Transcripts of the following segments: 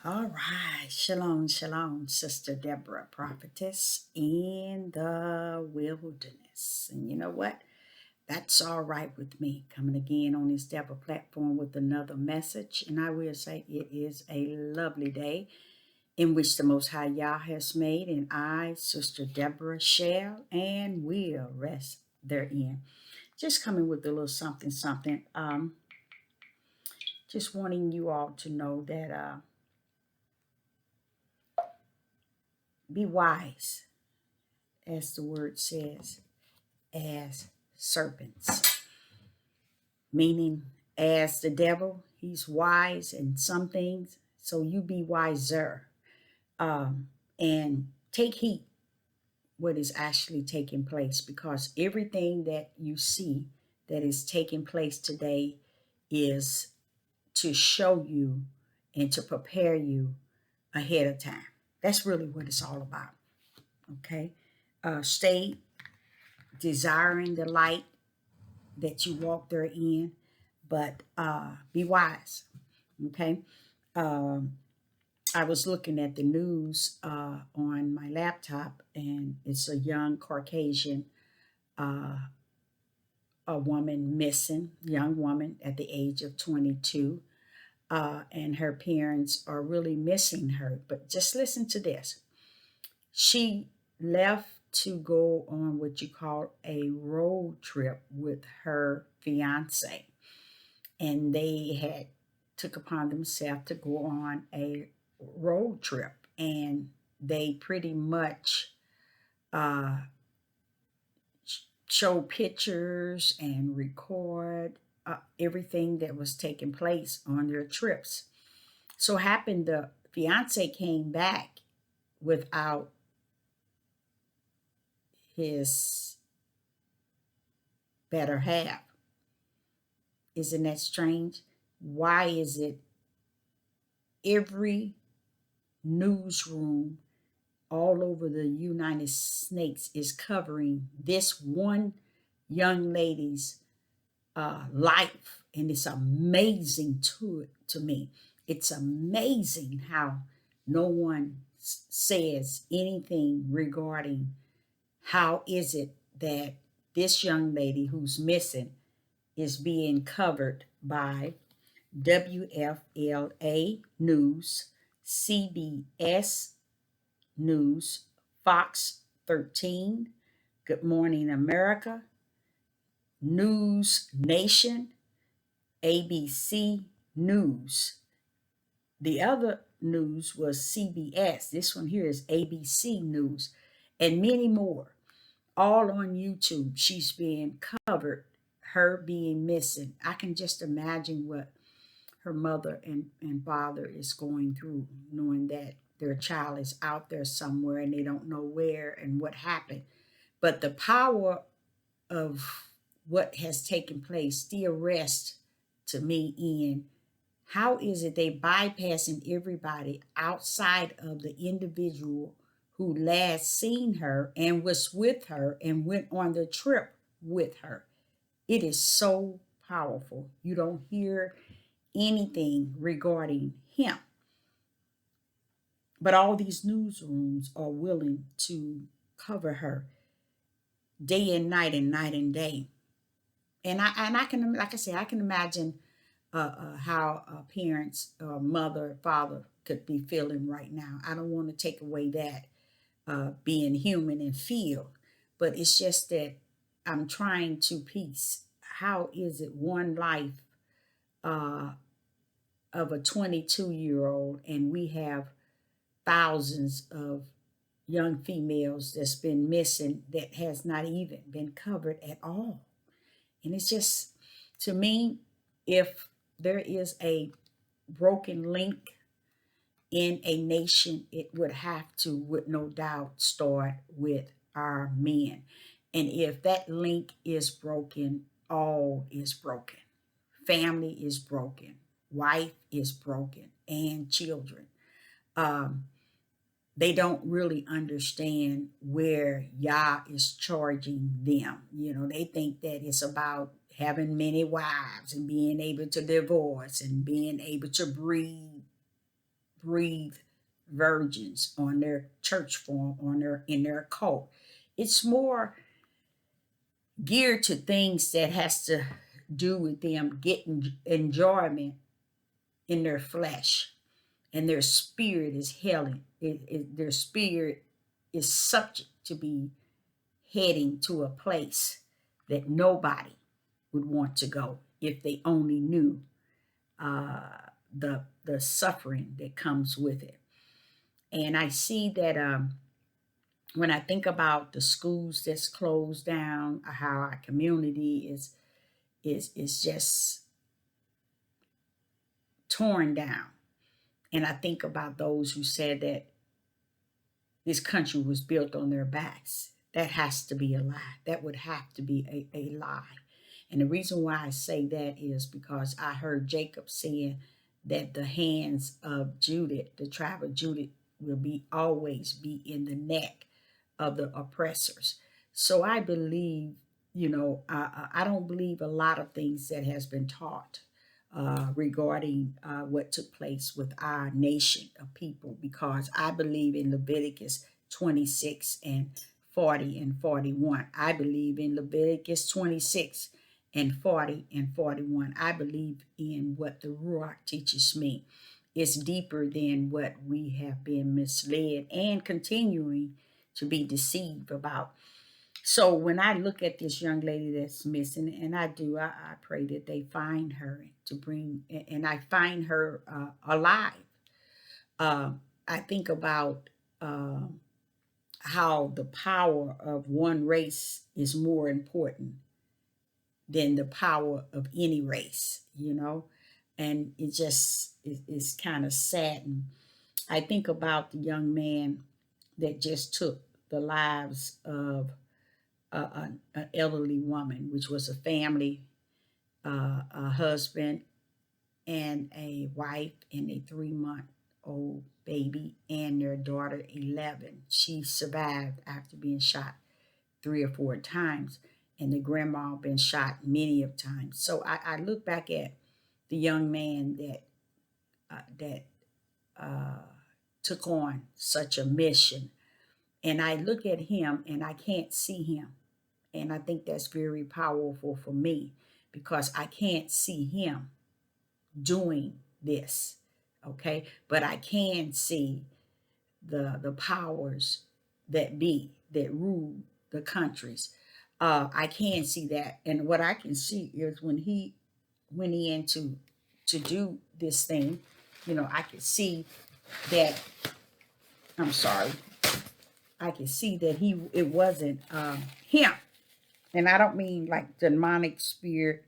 All right. Shalom, shalom, Sister Deborah, prophetess in the wilderness. And you know what? That's all right with me. Coming again on this Deborah platform with another message. And I will say it is a lovely day in which the Most High Yah has made. And I, Sister Deborah, shall and will rest therein. Just coming with a little something, something. Just wanting you all to know that be wise, as the word says, as serpents, meaning as the devil, he's wise in some things, so you be wiser, and take heed what is actually taking place, because everything that you see that is taking place today is to show you and to prepare you ahead of time. That's really what it's all about. Okay. Stay desiring the light that you walk therein, but be wise. Okay. Um, I was looking at the news on my laptop, and it's a young Caucasian, uh, a woman missing, young woman at the age of 22, and her parents are really missing her. But just listen to this. She left to go on what you call a road trip with her fiance, and they had took upon themselves to go on a road trip, and they pretty much uh, show pictures and record everything that was taking place on their trips. So happened the fiance came back without his better half. Isn't that strange? Why is it every newsroom all over the United States is covering this one young lady's life? And it's amazing to me. It's amazing how no one says anything regarding how is it that this young lady who's missing is being covered by WFLA News, CBS News, Fox 13, Good Morning America, News Nation, ABC News. The other news was CBS. This one here is ABC News, and many more, all on YouTube. She's being covered, her being missing. I can just imagine what her mother and father is going through, knowing that their child is out there somewhere and they don't know where and what happened. But the power of what has taken place still rests to me in how is it they bypassing everybody outside of the individual who last seen her and was with her and went on the trip with her. It is so powerful. You don't hear anything regarding him. But all these newsrooms are willing to cover her day and night and day. And I can, like I said, I can imagine how parents, mother, father could be feeling right now. I don't want to take away that being human and feel, but it's just that I'm trying to piece. How is it one life uh, of a 22-year-old, and we have thousands of young females that's been missing that has not even been covered at all? And it's just, to me, if there is a broken link in a nation, it would have to, with no doubt, start with our men. And if that link is broken, all is broken. Family is broken, wife is broken, and children. Um, they don't really understand where Yah is charging them. They think that it's about having many wives and being able to divorce and being able to breed breathe virgins on their church form, on their in their cult. It's more geared to things that has to do with them getting enjoyment in their flesh, and their spirit is held. Their spirit is subject to be heading to a place that nobody would want to go if they only knew uh, the suffering that comes with it. And I see that when I think about the schools that's closed down, how our community is just torn down, and I think about those who said that this country was built on their backs. That has to be a lie. That would have to be a lie. And the reason why I say that is because I heard Jacob saying that the hands of Judith, the tribe of Judith, will be always be in the neck of the oppressors. So I believe, I don't believe a lot of things that has been taught regarding what took place with our nation of people, because I believe in Leviticus 26 and 40 and 41. I believe in Leviticus 26 and 40 and 41. I believe in what the Ruach teaches me. It's deeper than what we have been misled and continuing to be deceived about. So when I look at this young lady that's missing, and I pray that they find her to bring, and I find her alive. Uh, I think about how the power of one race is more important than the power of any race. And it just is kind of saddened. I think about the young man that just took the lives of an elderly woman, which was a family, a husband and a wife and a 3 month old baby and their daughter 11. She survived after being shot 3 or 4 times, and the grandma been shot many of times. So I look back at the young man that took on such a mission, and I look at him and I can't see him. And I think that's very powerful for me because I can't see him doing this. Okay. But I can see the powers that be that rule the countries. I can see that. And what I can see is when he went in to do this thing, I could see that, I'm sorry, I could see that it wasn't him. And I don't mean like demonic spirit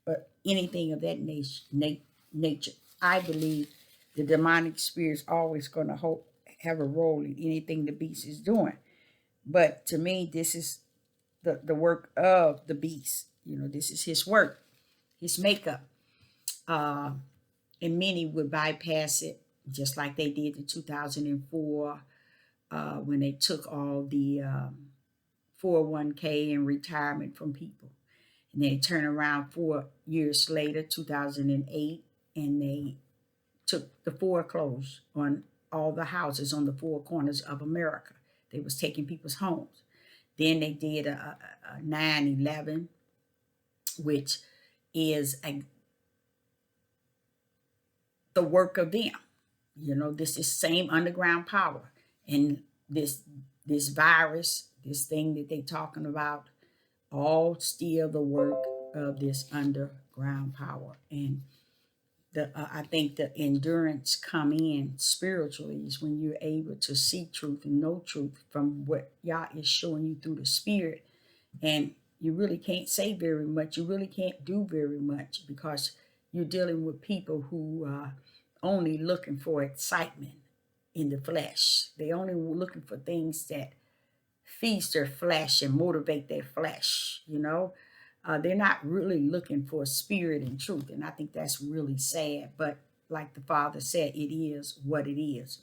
or anything of that nature. I believe the demonic spirit is always going to have a role in anything the beast is doing. But to me, this is the work of the beast. This is his work, his makeup. Uh, and many would bypass it, just like they did in 2004 when they took all the 401k and retirement from people. And they turned around 4 years later, 2008, and they took the foreclosure on all the houses on the four corners of America. They was taking people's homes. Then they did a 9/11, which is the work of them. This is same underground power, and this virus, this thing that they talking about, all still the work of this underground power. And I think the endurance come in spiritually is when you're able to see truth and know truth from what Yah is showing you through the spirit. And you really can't say very much. You really can't do very much because you're dealing with people who are only looking for excitement in the flesh. They only looking for things that feast their flesh and motivate their flesh. They're not really looking for spirit and truth. And I think that's really sad. But like the father said, it is what it is.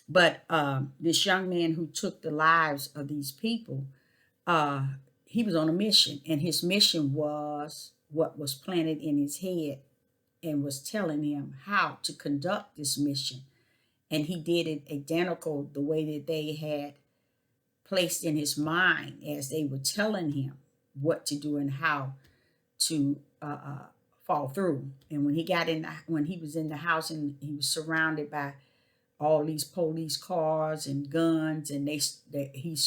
But this young man who took the lives of these people, uh, he was on a mission. And his mission was what was planted in his head and was telling him how to conduct this mission. And he did it identical the way that they had placed in his mind as they were telling him what to do and how to fall through. And when when he was in the house and he was surrounded by all these police cars and guns, and he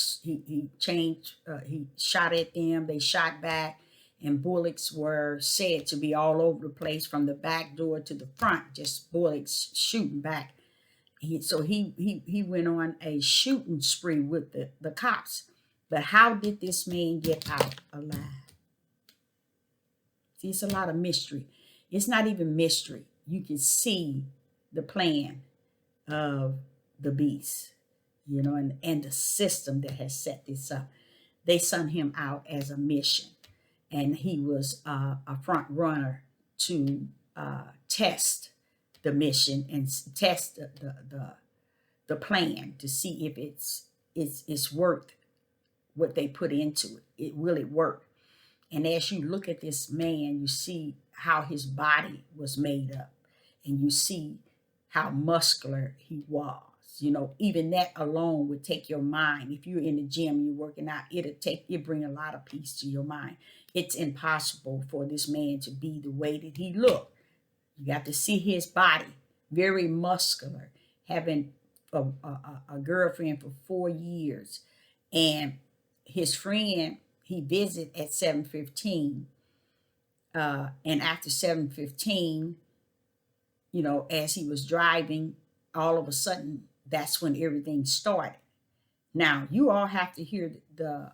changed, he shot at them, they shot back, and bullets were said to be all over the place from the back door to the front, just bullets shooting back. So he went on a shooting spree with the cops. But how did this man get out alive? See, it's a lot of mystery. It's not even mystery. You can see the plan of the beast, and the system that has set this up. They sent him out as a mission, and he was a front runner to test the mission and test the plan to see if it's worth what they put into it. Will it work? And as you look at this man, you see how his body was made up, and you see how muscular he was. Even that alone would take your mind. If you're in the gym, you're working out, it bring a lot of peace to your mind. It's impossible for this man to be the way that he looked. You got to see his body, very muscular, having a girlfriend for 4 years, and his friend he visited at 7:15, and after 7:15, as he was driving, all of a sudden, that's when everything started. Now, you all have to hear the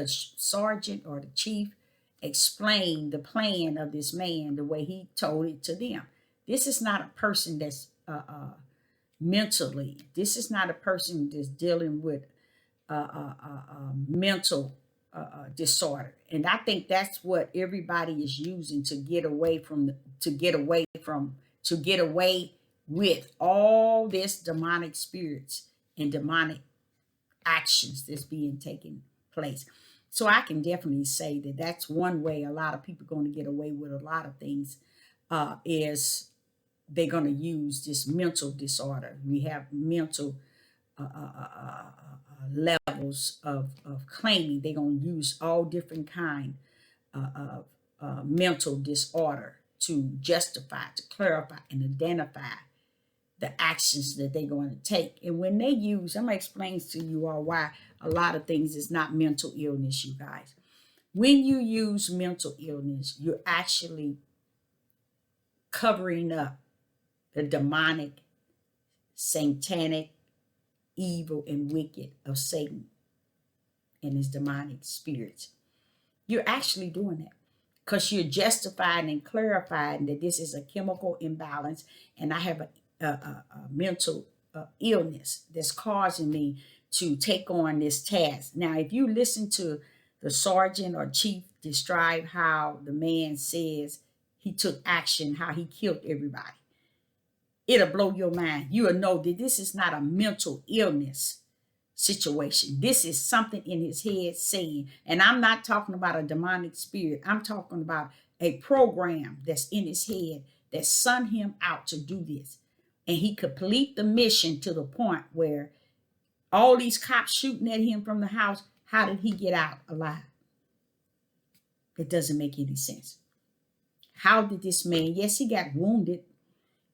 sergeant or the chief explain the plan of this man the way he told it to them. This is not a person that's mentally. This is not a person that's dealing with mental disorder, and I think that's what everybody is using to get away with all this demonic spirits and demonic actions that's being taken place. So I can definitely say that that's one way a lot of people are going to get away with a lot of things, is they're going to use this mental disorder. We have mental levels of claiming. They're going to use all different kind of mental disorder to justify, to clarify, and identify the actions that they're going to take. And when they use, I'm going to explain to you all why a lot of things is not mental illness, you guys. When you use mental illness, you're actually covering up the demonic, satanic, evil, and wicked of Satan and his demonic spirits. You're actually doing that because you're justifying and clarifying that this is a chemical imbalance, and I have a mental illness that's causing me to take on this task. Now, if you listen to the sergeant or chief describe how the man says he took action, how he killed everybody, it'll blow your mind. You will know that this is not a mental illness situation. This is something in his head saying, and I'm not talking about a demonic spirit. I'm talking about a program that's in his head that sent him out to do this. And he complete the mission to the point where all these cops shooting at him from the house, how did he get out alive? It doesn't make any sense. How did this man, yes, he got wounded,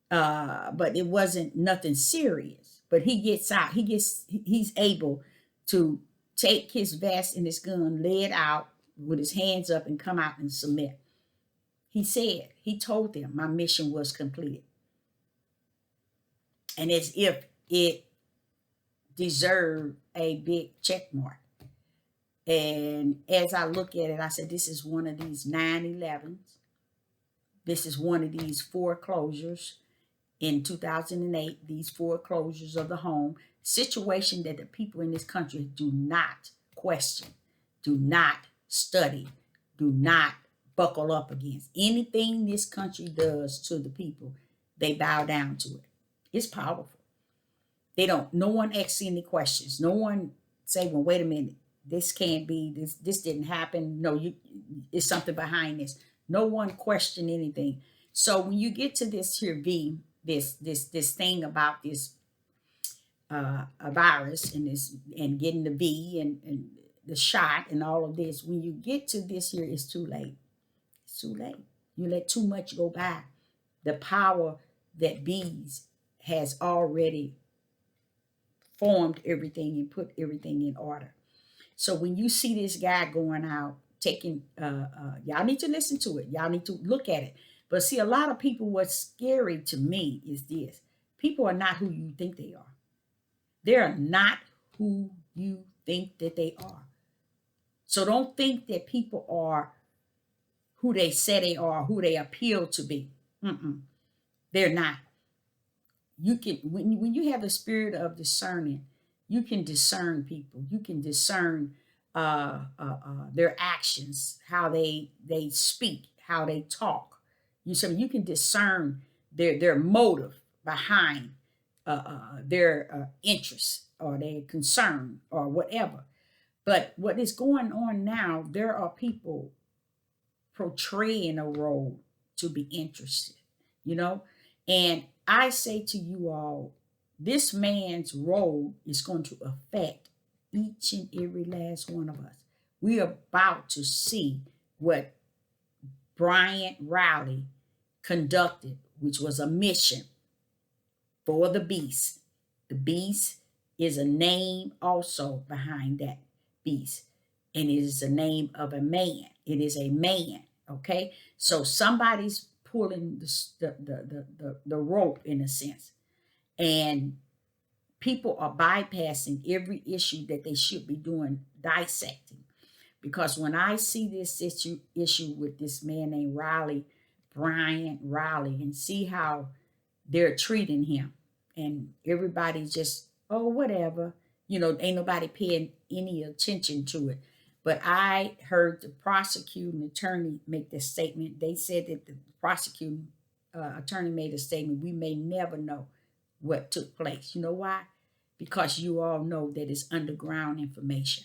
but it wasn't nothing serious. But he gets out. He's able to take his vest and his gun, lay it out with his hands up, and come out and submit. He told them my mission was completed. And as if it deserved a big check mark. And as I look at it, I said, this is one of these 9/11s. This is one of these foreclosures in 2008, these foreclosures of the home, situation that the people in this country do not question, do not study, do not buckle up against. Anything this country does to the people, they bow down to it. It's powerful. No one asks any questions. No one say, well, wait a minute, this can't be, this didn't happen. No, it's something behind this. No one question anything. So when you get to this here, this thing about this a virus and getting the V and the shot and all of this. When you get to this year, it's too late. It's too late. You let too much go by. The power that bees has already formed everything and put everything in order. So when you see this guy going out taking, y'all need to listen to it. Y'all need to look at it. But see, a lot of people, what's scary to me is this: people are not who you think they are. They're not who you think that they are. So don't think that people are who they say they are, who they appeal to be. Mm-mm. They're not. You can, when you have a spirit of discerning, you can discern people. You can discern their actions, how they speak, how they talk. You can discern their motive behind their interests or their concern or whatever. But what is going on now? There are people portraying a role to be interested, you know? And I say to you all, this man's role is going to affect each and every last one of us. We are about to see what Bryant Riley conducted, which was a mission for the beast. The beast is a name also behind that beast, and it is the name of a man. It is a man. Okay, so somebody's pulling the rope in a sense, and people are bypassing every issue that they should be doing, dissecting. Because when I see this issue with this man named Bryant Riley, and see how they're treating him, and everybody just, oh, whatever, ain't nobody paying any attention to it. But I heard the prosecuting attorney make this statement. They said that the prosecuting attorney made a statement: we may never know what took place. You know why? Because you all know that it's underground information.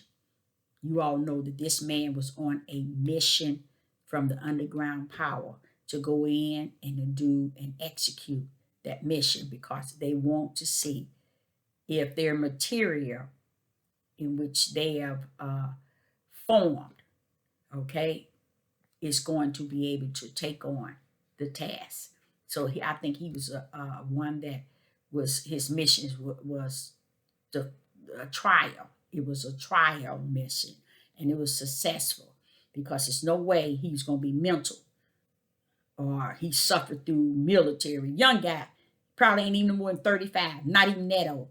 You all know that this man was on a mission from the underground power to go in and to do and execute that mission, because they want to see if their material in which they have formed, okay, is going to be able to take on the task. So I think he was one that was, his mission was a trial. It was a trial mission, and it was successful, because there's no way he's going to be mental, or he suffered through military. Young guy, probably ain't even more than 35, not even that old.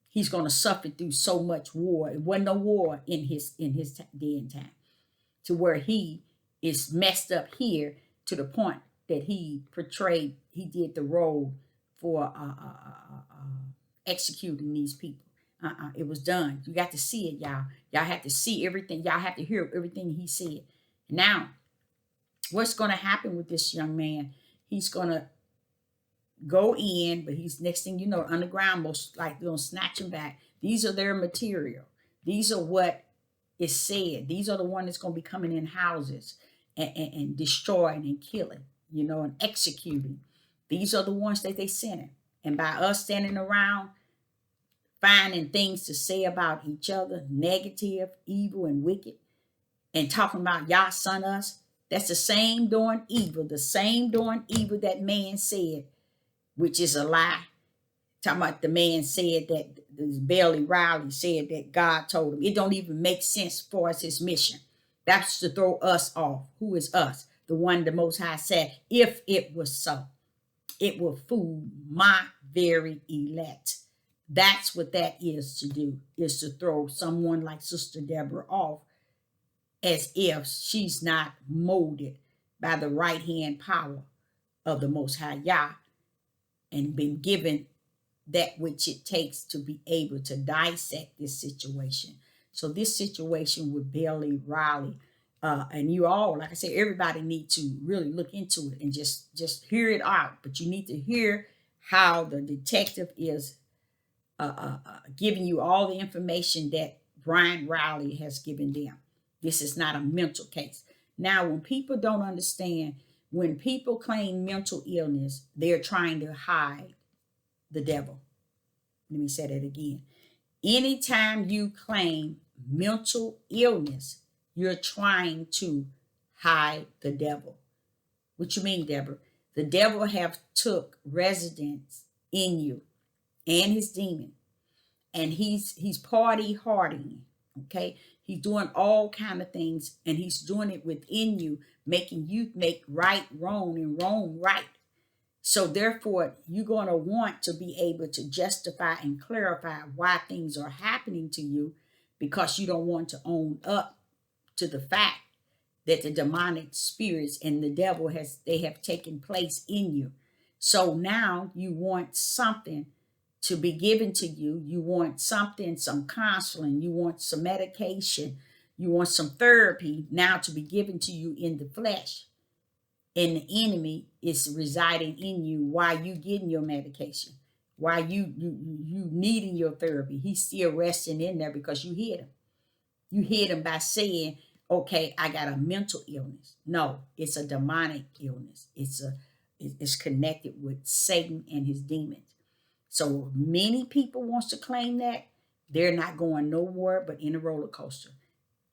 He's going to suffer through so much war. It wasn't no war in his day and time, to where he is messed up here to the point that he did the role for executing these people. It was done. You got to see it, y'all. Y'all have to see everything. Y'all have to hear everything he said. Now, what's going to happen with this young man? He's going to go in, but he's, next thing you know, underground, most likely going to snatch him back. These are their material. These are what is said. These are the ones that's going to be coming in houses and destroying and killing, and executing. These are the ones that they sent him. And by us standing around finding things to say about each other, negative, evil, and wicked, and talking about y'all son us, that's the same doing evil that man said, which is a lie. Talking about the man said that, Bailey Riley said that God told him. It don't even make sense for us, his mission. That's to throw us off. Who is us? The one the Most High said, if it was so, it will fool my very elect. That's what that is to do, is to throw someone like Sister Deborah off, as if she's not molded by the right hand power of the Most High Yah, and been given that which it takes to be able to dissect this situation. So this situation with Bailey Riley, and you all, like I said, everybody need to really look into it and just hear it out. But you need to hear how the detective is giving you all the information that Brian Riley has given them. This is not a mental case. Now, when people don't understand, when people claim mental illness, they're trying to hide the devil. Let me say that again. Anytime you claim mental illness, you're trying to hide the devil. What you mean, Deborah? The devil have took residence in you and his demon, and he's party harding. Okay, he's doing all kind of things, and he's doing it within you, making you make right wrong and wrong right. So therefore, you're going to want to be able to justify and clarify why things are happening to you, because you don't want to own up to the fact that the demonic spirits and the devil they have taken place in you. So now you want something to be given to you. You want something, some counseling, you want some medication, you want some therapy now to be given to you in the flesh. And the enemy is residing in you while you getting your medication, while you needing your therapy. He's still resting in there because you hit him. You hit him by saying, okay, I got a mental illness. No, it's a demonic illness. It's connected with Satan and his demons. So many people wants to claim that they're not going nowhere but in a roller coaster.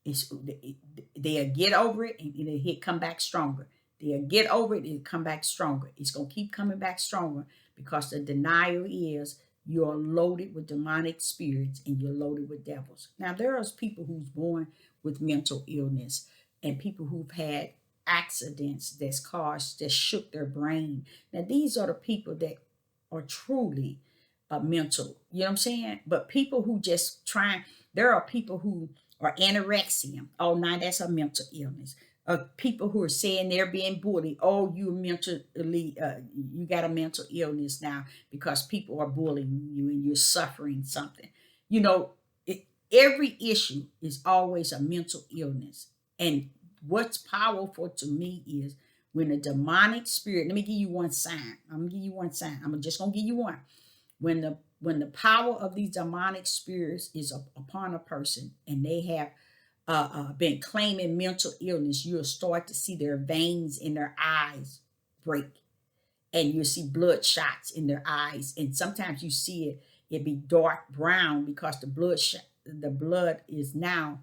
They'll get over it and it'll come back stronger. They'll get over it and come back stronger. It's going to keep coming back stronger because the denial is you're loaded with demonic spirits and you're loaded with devils. Now, there are people who's born with mental illness and people who've had accidents that shook their brain. Now, these are the people that are truly mental, you know what I'm saying? But people who just there are people who are anorexia. Oh, now that's a mental illness. People who are saying they're being bullied. Oh, you got a mental illness now because people are bullying you and you're suffering something. You know, every issue is always a mental illness. And what's powerful to me is when a demonic spirit, let me give you one sign. I'm going to give you one sign. I'm just going to give you one. When the power of these demonic spirits is upon a person and they have been claiming mental illness, you'll start to see their veins in their eyes break, and you'll see blood shots in their eyes, and sometimes you see it be dark brown because the blood is now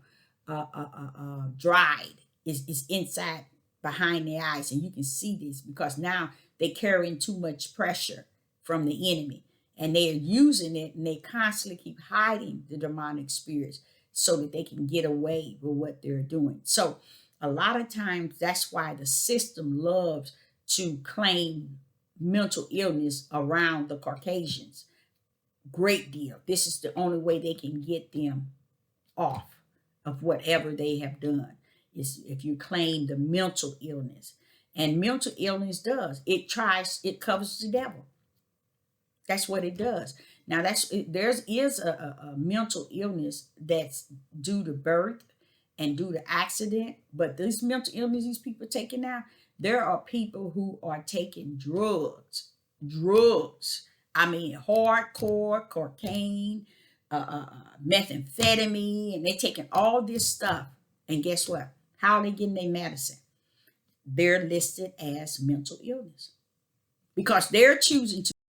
dried. It's inside behind the eyes, and you can see this because now they're carrying too much pressure from the enemy, and they're using it, and they constantly keep hiding the demonic spirits so that they can get away with what they're doing. So a lot of times that's why the system loves to claim mental illness around the Caucasians. Great deal. This is the only way they can get them off of whatever they have done, is if you claim the mental illness. And mental illness it covers the devil. That's what it does. Now, there is a mental illness that's due to birth and due to accident, but this mental illness these people are taking now, there are people who are taking drugs. I mean, hardcore cocaine, methamphetamine, and they're taking all this stuff. And guess what? How are they getting their medicine? They're listed as mental illness because they're choosing to